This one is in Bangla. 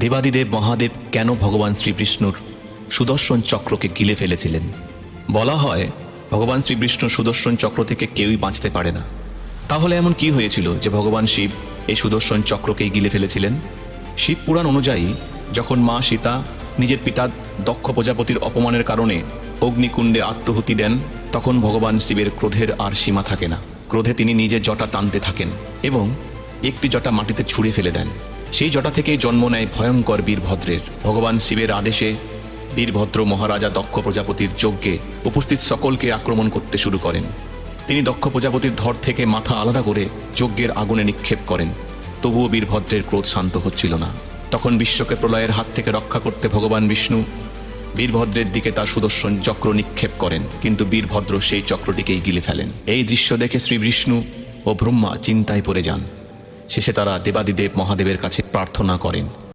দেবাদিদেব মহাদেব কেন ভগবান শ্রীবিষ্ণুর সুদর্শন চক্রকে গিলে ফেলেছিলেন? বলা হয় ভগবান শ্রীবিষ্ণু সুদর্শন চক্র থেকে কেউই বাঁচতে পারে না। তাহলে এমন কি হয়েছিল যে ভগবান শিব এই সুদর্শন চক্রকেই গিলে ফেলেছিলেন? শিব পুরাণ অনুযায়ী যখন মা সীতা নিজের পিতা দক্ষ প্রজাপতির অপমানের কারণে অগ্নিকুণ্ডে আত্মহুতি দেন, তখন ভগবান শিবের ক্রোধের আর সীমা থাকে না। ক্রোধে তিনি নিজে জটা টানতে থাকেন এবং একটি জটা মাটিতে ছুঁড়ে ফেলে দেন। সেই জটা থেকেই জন্ম নেয় ভয়ঙ্কর বীরভদ্রের। ভগবান শিবের আদেশে বীরভদ্র মহারাজা দক্ষ প্রজাপতির যজ্ঞে উপস্থিত সকলকে আক্রমণ করতে শুরু করেন। তিনি দক্ষ প্রজাপতির ধর থেকে মাথা আলাদা করে যজ্ঞের আগুনে নিক্ষেপ করেন। তবুও বীরভদ্রের ক্রোধ শান্ত হচ্ছিল না। তখন বিশ্বকে প্রলয়ের হাত থেকে রক্ষা করতে ভগবান বিষ্ণু বীরভদ্রের দিকে তার সুদর্শন চক্র নিক্ষেপ করেন, কিন্তু বীরভদ্র সেই চক্রটিকেই গিলে ফেলেন। এই দৃশ্য দেখে শ্রী বিষ্ণু ও ব্রহ্মা চিন্তায় পড়ে যান। শেষে তারা দেবাদিদেব মহাদেবের কাছে প্রার্থনা করেন,